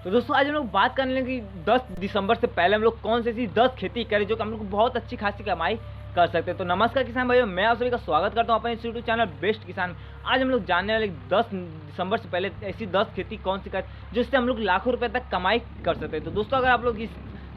तो दोस्तों आज हम लोग बात करने लगे कि 10 दिसंबर से पहले हम लोग कौन सी ऐसी 10 खेती करें जो कि हम लोग को बहुत अच्छी खासी कमाई कर सकते हैं। तो नमस्कार किसान भाइयों, मैं आप सभी का स्वागत करता हूं अपने इस यूट्यूब चैनल बेस्ट किसान में। आज हम लोग जानने वाले 10 दिसंबर से पहले ऐसी 10 खेती कौन सी करें जिससे हम लोग लाखों रुपए तक कमाई कर सकते हैं। तो दोस्तों अगर आप लोग इस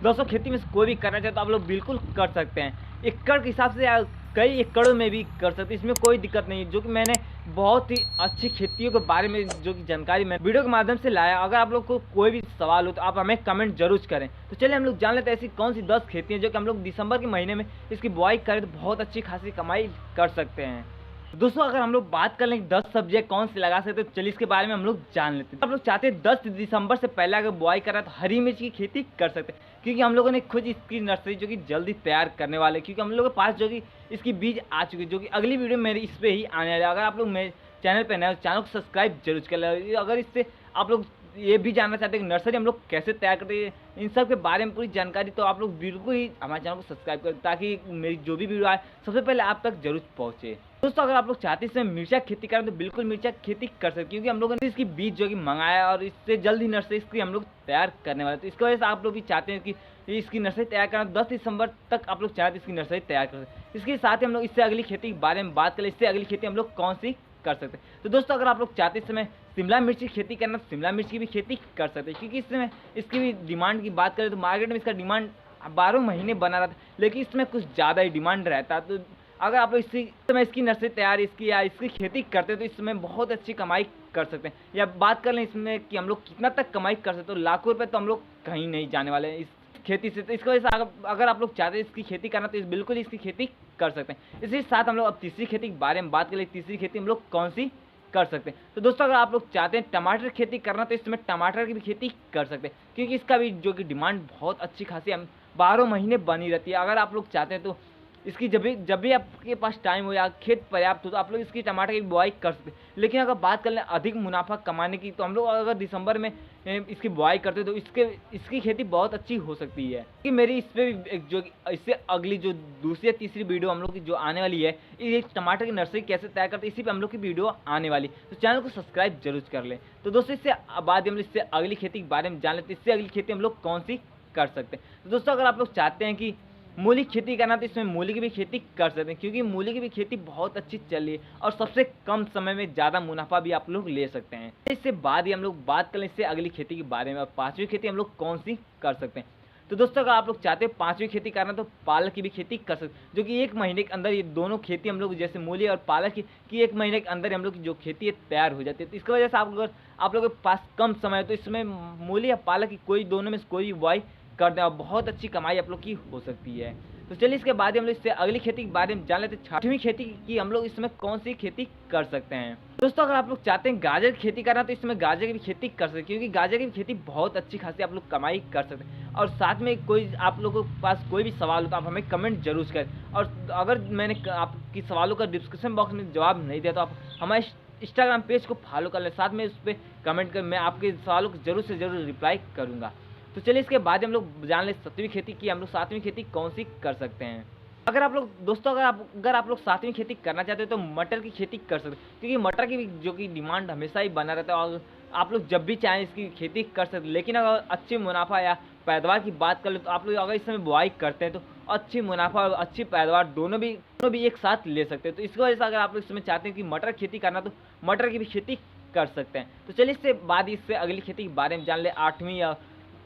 200 खेती में से कोई भी करना चाहे तो आप लोग बिल्कुल कर सकते हैं। एकड़ के हिसाब से या कई एकड़ों में भी कर सकते हैं, इसमें कोई दिक्कत नहीं है। जो कि मैंने बहुत ही अच्छी खेतियों के बारे में जो कि जानकारी मैं वीडियो के माध्यम से लाया। अगर आप लोग को कोई भी सवाल हो तो आप हमें कमेंट जरूर करें। तो चलिए हम लोग जान लेते हैं ऐसी कौन सी 10 खेती हैं जो कि हम लोग दिसंबर के महीने में इसकी बुआई करें तो बहुत अच्छी खासी कमाई कर सकते हैं। तो दोस्तों अगर हम लोग बात कर लें 10 सब्जियां कौन सी लगा सकते हैं तो चलिए इसके बारे में हम लोग जान लेते हैं। आप लोग चाहते हैं 10 दिसंबर से पहले अगर बुआई करा तो हरी मिर्च की खेती कर सकते हैं, क्योंकि हम लोगों ने खुद इसकी नर्सरी जो कि जल्दी तैयार करने वाले, क्योंकि हम लोगों के पास जो कि इसकी बीज आ चुकी है, जो कि अगली वीडियो मेरी इस पे ही आने वाली है। अगर आप लोग मेरे चैनल पर नए हो चैनल को सब्सक्राइब जरूर कर लें। अगर इससे आप लोग ये भी जानना चाहते हैं कि नर्सरी हम लोग कैसे तैयार करते हैं, इन सब के बारे में पूरी जानकारी, तो आप लोग बिल्कुल ही हमारे चैनल को सब्सक्राइब करें ताकि मेरी जो भी वीडियो आए सबसे पहले आप तक जरूर पहुंचे। दोस्तों अगर आप लोग चाहते हैं इसमें मिर्चा खेती करें तो बिल्कुल मिर्चा खेती कर सकते हैं, क्योंकि हम लोगों ने इसकी बीज जो कि मंगाया और इससे जल्द ही नर्सरी इसकी हम लोग तैयार करने वाले। तो इसकी वजह से आप लोग भी चाहते हैं कि इसकी नर्सरी तैयार करना 10 दिसंबर तक आप लोग चाहते हैं इसकी नर्सरी तैयार कर सकते। इसके साथ ही हम लोग इससे अगली खेती के बारे में बात करें, इससे अगली खेती हम लोग कौन सी कर सकते हैं। तो दोस्तों अगर आप लोग चाहते हैं इस समय शिमला मिर्च की खेती करना तो शिमला मिर्च की भी खेती कर सकते हैं, क्योंकि इसमें इसकी भी डिमांड की बात करें तो मार्केट में इसका डिमांड 12 महीने बना रहता है, लेकिन इसमें कुछ ज़्यादा ही डिमांड रहता है। तो अगर आप लोग इसी समय इसकी नर्सरी तैयार इसकी या इसकी खेती करते हैं तो इसमें बहुत अच्छी कमाई कर सकते हैं। या बात कर लें इसमें कि हम लोग कितना तक कमाई कर सकते हैं, तो लाखों रुपये तो हम लोग कहीं नहीं जाने वाले हैं इस खेती से। तो इसकी वजह से अगर आप लोग चाहते हैं इसकी खेती करना तो बिल्कुल इसकी खेती कर सकते हैं। इसी साथ हम लोग अब तीसरी खेती के बारे में बात करें, तीसरी खेती हम लोग कौन सी कर सकते हैं। तो दोस्तों अगर आप लोग चाहते हैं टमाटर खेती करना तो इसमें टमाटर की भी खेती कर सकते हैं, क्योंकि इसका भी जो कि डिमांड बहुत अच्छी खासी 12 महीने बनी रहती है। अगर आप लोग चाहते हैं तो इसकी जब भी आपके पास टाइम हो या खेत पर्याप्त हो तो आप लोग इसकी टमाटर की बुआई कर सकते हैं। लेकिन अगर बात कर लें अधिक मुनाफा कमाने की, तो हम लोग अगर दिसंबर में इसकी बुआई करते तो इसकी खेती बहुत अच्छी हो सकती है। कि मेरी इस पे भी जो इससे अगली जो दूसरी या तीसरी वीडियो हम लोग की जो आने वाली है, ये टमाटर की नर्सरी कैसे तैयार करते हैं, इसी पे हम लोग की वीडियो आने वाली, तो चैनल को सब्सक्राइब जरूर कर लें। तो दोस्तों इससे बाद हम इससे अगली खेती के बारे में जान लेते हैं, इससे अगली खेती हम लोग कौन सी कर सकते हैं। तो दोस्तों अगर आप लोग चाहते हैं कि मूली की खेती करना तो इसमें मूली की भी खेती कर सकते हैं, क्योंकि मूली की भी खेती बहुत अच्छी चल रही है और सबसे कम समय में ज़्यादा मुनाफा भी आप लोग ले सकते हैं। इससे बाद ही हम लोग बात करें इससे अगली खेती के बारे में, और पांचवी खेती हम लोग कौन सी कर सकते हैं। तो दोस्तों अगर आप लोग चाहते हैं पांचवी खेती करना तो पालक की भी खेती कर सकते हैं, जो कि 1 महीने के अंदर ये दोनों खेती हम लोग जैसे मूली और पालक की 1 महीने के अंदर हम लोग की जो खेती है तैयार हो जाती है। तो इसकी वजह से आप लोगों के पास कम समय है तो इसमें मूली या पालक की कोई दोनों में से कोई बुआई कर दें और बहुत अच्छी कमाई आप लोग की हो सकती है। तो चलिए इसके बाद हम लोग इससे अगली खेती के बारे में जान लेते हैं, छठवीं खेती की हम लोग इसमें कौन सी खेती कर सकते हैं। दोस्तों अगर आप लोग चाहते हैं गाजर की खेती करना तो इसमें गाजर की भी खेती कर सकते हैं, क्योंकि गाजर की भी खेती बहुत अच्छी खासी आप लोग कमाई कर सकते हैं। और साथ में कोई आप लोगों के पास कोई भी सवाल हो तो आप हमें कमेंट जरूर करें, और अगर मैंने आपकी सवालों का डिस्क्रिप्शन बॉक्स में जवाब नहीं दिया तो आप हमारे इंस्टाग्राम पेज को फॉलो कर लें, साथ में उस पर कमेंट कर, मैं आपके सवालों को जरूर से जरूर रिप्लाई करूँगा। तो चलिए इसके बाद हम लोग जान लें 7वीं खेती की हम लोग 7वीं खेती कौन सी कर सकते हैं। अगर आप लोग दोस्तों अगर आप लोग 7वीं खेती करना चाहते हैं तो मटर की खेती कर सकते हैं, क्योंकि मटर की भी जो कि डिमांड हमेशा ही बना रहता है और आप लोग जब भी चाहें इसकी खेती कर सकते हैं। लेकिन अगर अच्छे मुनाफा या पैदावार की बात कर ले तो आप लोग अगर इस समय बुआई करते हैं तो अच्छी मुनाफा और अच्छी पैदावार दोनों भी एक साथ ले सकते हैं। तो इसकी वजह से अगर आप लोग इसमें चाहते हैं कि मटर खेती करना तो मटर की भी खेती कर सकते हैं। तो चलिए इससे बाद इससे अगली खेती के बारे में जान ले, 8वीं या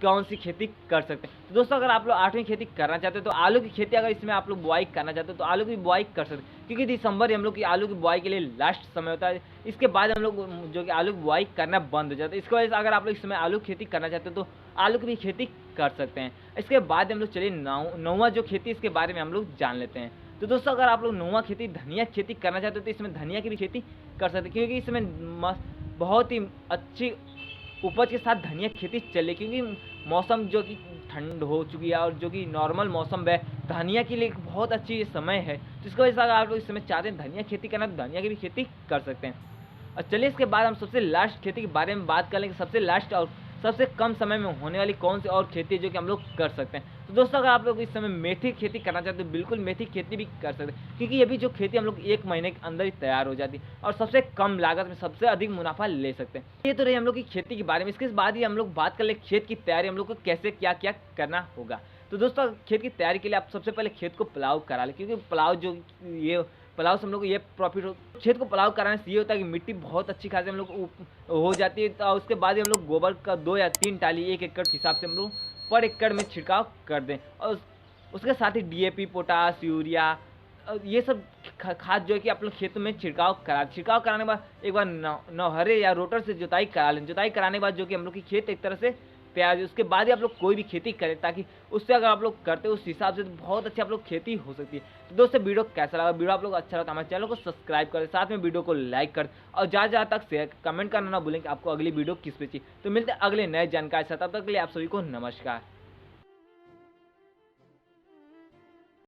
कौन सी खेती कर सकते हैं। तो दोस्तों अगर आप लोग 8वीं खेती करना चाहते हैं तो आलू की खेती अगर इसमें आप लोग बुआई करना चाहते हैं तो आलू की बुआई कर सकते हैं, क्योंकि दिसंबर हम लोग की आलू की बुआई के लिए लास्ट समय होता है। इसके बाद हम लोग जो कि आलू की बुआई करना बंद हो जाता है। इसकी वजह से अगर आप लोग इसमें आलू की खेती करना चाहते हैं तो आलू की भी खेती कर सकते हैं। इसके बाद हम लोग चलिए 9वां जो खेती इसके बारे में हम लोग जान लेते हैं। तो दोस्तों अगर आप लोग 9वां खेती धनिया खेती करना चाहते हो तो इसमें धनिया की भी खेती कर सकते हैं, क्योंकि इसमें बहुत ही अच्छी उपज के साथ धनिया खेती चले, क्योंकि मौसम जो कि ठंड हो चुकी है और जो कि नॉर्मल मौसम है धनिया के लिए एक बहुत अच्छी समय है। तो इसकी वजह से अगर आप लोग इस समय चाहते हैं धनिया खेती करना तो धनिया की भी खेती कर सकते हैं। और चलिए इसके बाद हम सबसे लास्ट खेती के बारे में बात कर लेंगे। सबसे लास्ट और सबसे कम समय में होने वाली कौन सी और खेती है जो कि हम लोग कर सकते हैं। तो दोस्तों अगर आप लोग इस समय मेथी की खेती करना चाहते हो, बिल्कुल मेथी की खेती भी कर सकते हैं, क्योंकि ये भी जो खेती हम लोग 1 महीने के अंदर ही तैयार हो जाती है और सबसे कम लागत में सबसे अधिक मुनाफा ले सकते हैं। ये तो रही हम लोग की खेती के बारे में। इसके बाद ही हम लोग बात कर ले खेत की तैयारी हम लोग को कैसे क्या-क्या करना होगा। तो दोस्तों खेत की तैयारी के लिए आप सबसे पहले खेत को प्लाव करा लें, क्योंकि प्लाव जो ये प्लाव से हम लोग को ये प्रॉफिट हो, खेत को प्लाव कराने से ये होता है कि मिट्टी बहुत अच्छी खासी हम लोग को हो जाती है। तो उसके बाद ही हम लोग गोबर का 2 या 3 टाली 1 एकड़ के हिसाब से हम लोग पर एकड़ में छिड़काव कर दें और उसके साथ ही डीएपी, पोटाश, यूरिया ये सब खाद जो है कि आप लोग खेत में छिड़काव कराने के बाद एक बार नौहरे या रोटर से जुताई करा लें। जुताई कराने के बाद जो कि हम लोग की खेत एक तरह से तैयार है। उसके बाद ही आप लोग कोई भी खेती करें, ताकि उससे अगर आप लोग करते हो उस हिसाब से तो बहुत अच्छी आप लोग खेती हो सकती है। तो दोस्तों वीडियो कैसा लगा? वीडियो आप लोग अच्छा लगा तो हमारे चैनल को सब्सक्राइब करें, साथ में वीडियो को लाइक कर और ज़्यादा तक शेयर कमेंट करना ना भूलें कि आपको अगली वीडियो किस पे चाहिए। तो मिलते हैं अगले नए जानकारी के साथ, तब तक के लिए आप सभी को नमस्कार।